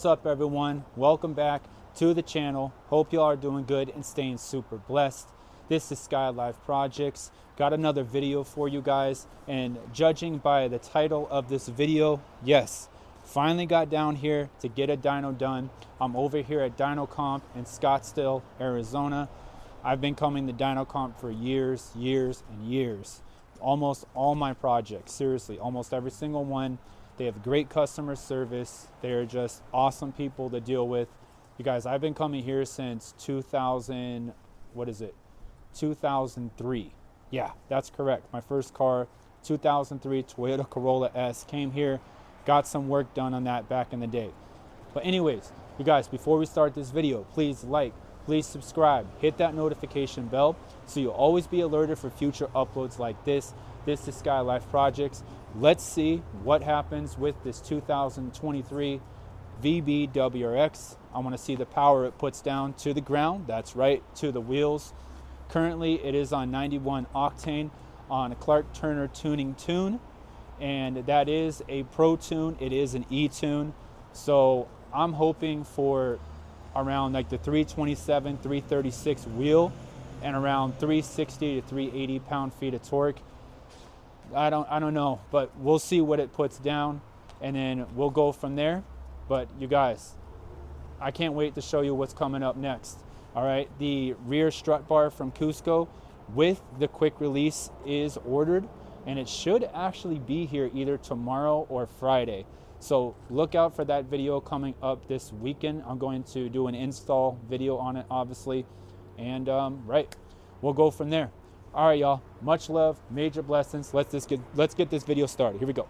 What's up, everyone? Welcome back to the channel. Hope you all are doing good and staying super blessed. This is Skylyfe Projects. Got another video for you guys, and judging by the title of this video, yes, finally got down here to get a dyno done. I'm over here at DYNO-COMP in Scottsdale, Arizona. I've been coming to DYNO-COMP for years and years. Almost all my projects, seriously, almost every single one. They have great customer service. They're just awesome people to deal with. You guys, I've been coming here since 2003. Yeah, that's correct. My first car, 2003 Toyota Corolla S, came here, got some work done on that back in the day. But anyways, you guys, before we start this video, please like, please subscribe, hit that notification bell so you'll always be alerted for future uploads like this. This is Skylyfe Projects. Let's see what happens with this 2023 vbwrx. I want to see the power it puts down to the ground. That's right, to the wheels. Currently, it is on 91 octane on a Clark Turner tuning tune, and that is a pro tune. It is an e-tune, so I'm hoping for around like the 327, 336 wheel and around 360 to 380 pound-feet of torque. I don't know, but we'll see what it puts down, and then we'll go from there. But you guys, I can't wait to show you what's coming up next. All right, the rear strut bar from Cusco with the quick release is ordered, and it should actually be here either tomorrow or Friday. So look out for that video coming up this weekend. I'm going to do an install video on it, obviously, and right, we'll go from there. All right, y'all, much love, major blessings. Let's get this video started. Here we go.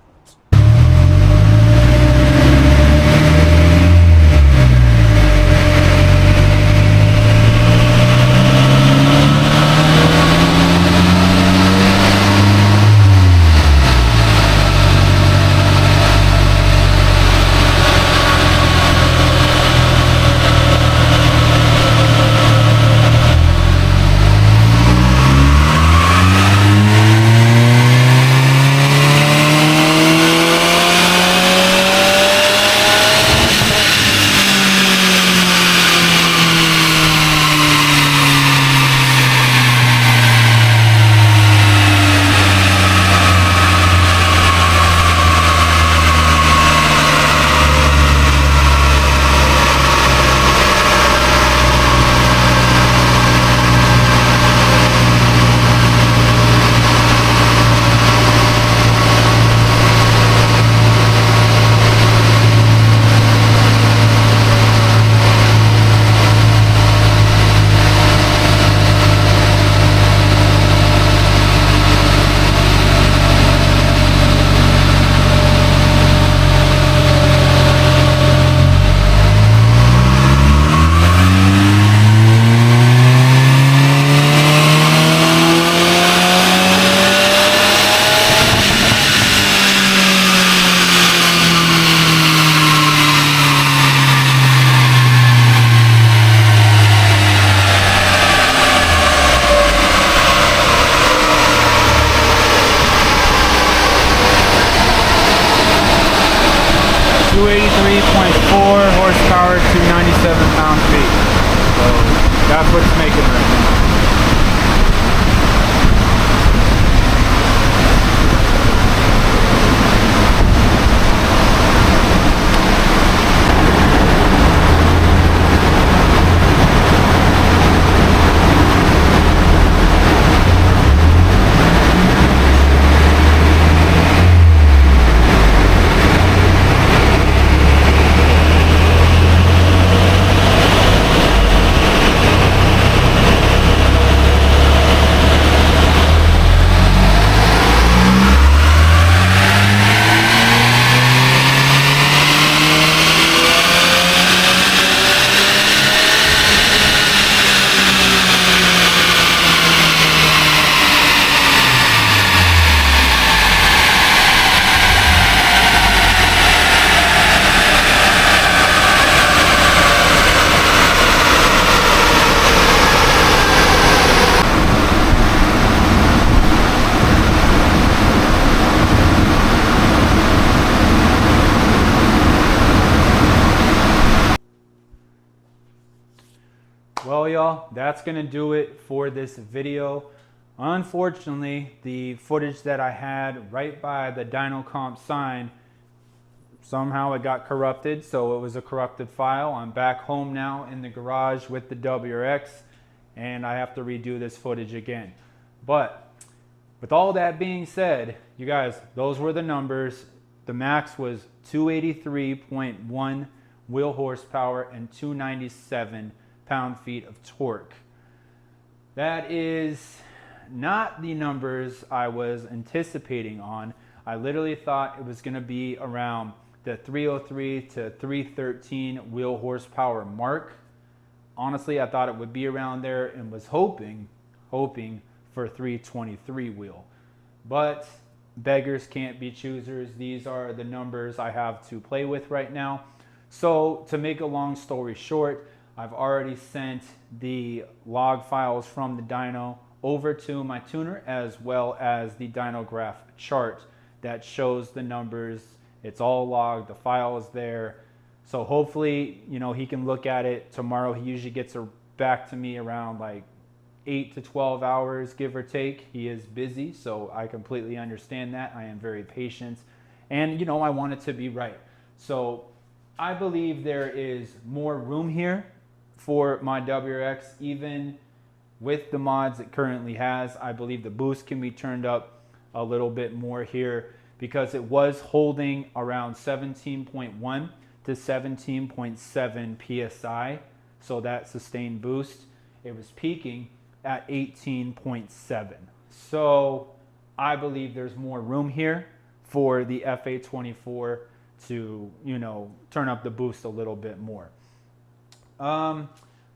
Horsepower to 97 pound-feet. So that's what it's making right now. Well, y'all, that's gonna do it for this video. Unfortunately, the footage that I had right by the DYNO-COMP sign, somehow it got corrupted, so it was a corrupted file. I'm back home now in the garage with the WRX, and I have to redo this footage again. But with all that being said, you guys, those were the numbers. The max was 283.1 wheel horsepower and 297 pound-feet of torque. That is not the numbers I was anticipating on. I literally thought it was going to be around the 303 to 313 wheel horsepower mark. Honestly, I thought it would be around there and was hoping for 323 wheel. But beggars can't be choosers. These are the numbers I have to play with right now. So to make a long story short, I've already sent the log files from the dyno over to my tuner, as well as the dynograph chart that shows the numbers. It's all logged, the file is there. So hopefully, you know, he can look at it tomorrow. He usually gets back to me around like 8 to 12 hours, give or take. He is busy, so I completely understand that. I am very patient, and you know, I want it to be right. So I believe there is more room here for my WRX, even with the mods it currently has. I believe the boost can be turned up a little bit more here, because it was holding around 17.1 to 17.7 psi. So that sustained boost, it was peaking at 18.7. So I believe there's more room here for the FA24 to, you know, turn up the boost a little bit more.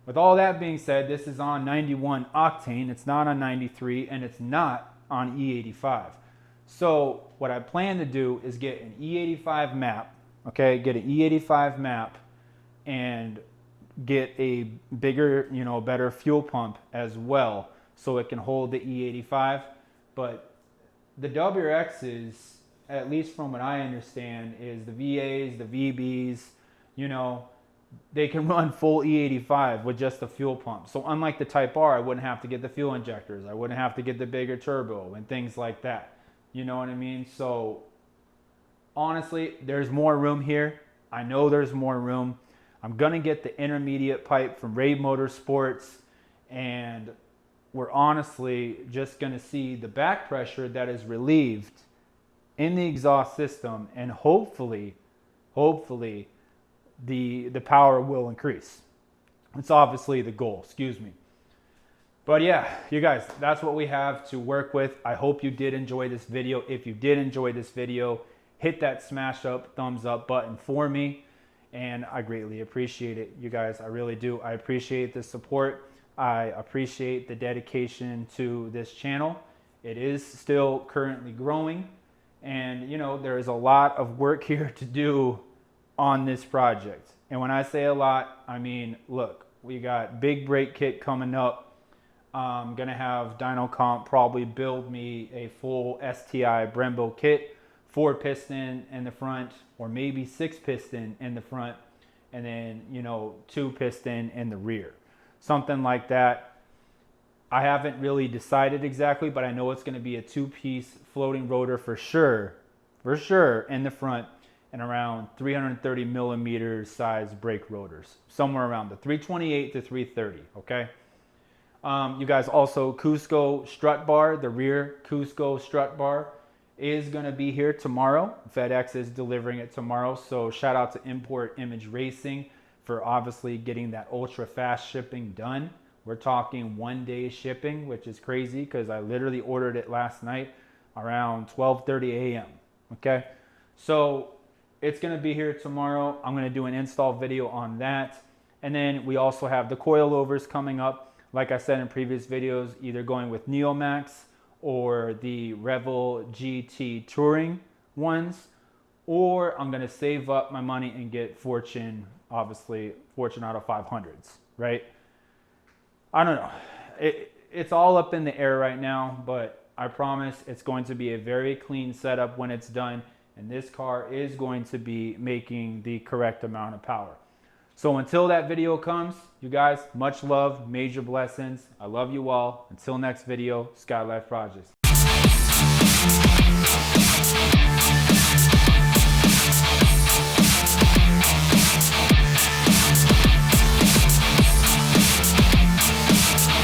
With all that being said, this is on 91 octane. It's not on 93, and it's not on E85. So what I plan to do is get an E85 map, okay? Get an E85 map and get a bigger, you know, better fuel pump as well, so it can hold the E85. But the WRXs, at least from what I understand, is the VAs, the VBs, you know, they can run full E85 with just the fuel pump. So unlike the Type R, I wouldn't have to get the fuel injectors. I wouldn't have to get the bigger turbo and things like that. You know what I mean? So honestly, there's more room here. I know there's more room. I'm gonna get the intermediate pipe from Rave Motorsports, and we're honestly just gonna see the back pressure that is relieved in the exhaust system, and hopefully the power will increase. It's obviously the goal, excuse me. But yeah, you guys, that's what we have to work with. I hope you did enjoy this video. If you did enjoy this video, hit that smash up, thumbs up button for me, and I greatly appreciate it. You guys, I really do. I appreciate the support. I appreciate the dedication to this channel. It is still currently growing, and you know, there is a lot of work here to do on this project. And when I say a lot, I mean, look, we got big brake kit coming up. I'm gonna have DYNO-COMP probably build me a full STI Brembo kit, 4-piston in the front, or maybe 6-piston in the front, and then, you know, 2-piston in the rear, something like that. I haven't really decided exactly, but I know it's gonna be a 2-piece floating rotor for sure in the front, and around 330 millimeter size brake rotors, somewhere around the 328 to 330, okay? You guys, also Cusco strut bar, the rear Cusco strut bar is gonna be here tomorrow. FedEx is delivering it tomorrow, so shout out to IMPORTIMAGE Racing for obviously getting that ultra fast shipping done. We're talking 1-day shipping, which is crazy because I literally ordered it last night around 12:30 a.m. Okay, so it's gonna be here tomorrow. I'm gonna do an install video on that. And then we also have the coilovers coming up. Like I said in previous videos, either going with Neomax or the Revel GT Touring ones, or I'm gonna save up my money and get Fortune, obviously Fortune Auto 500s, right? I don't know. It's all up in the air right now, but I promise it's going to be a very clean setup when it's done, and this car is going to be making the correct amount of power. So until that video comes, you guys, much love, major blessings. I love you all. Until next video, Skylyfe Projects.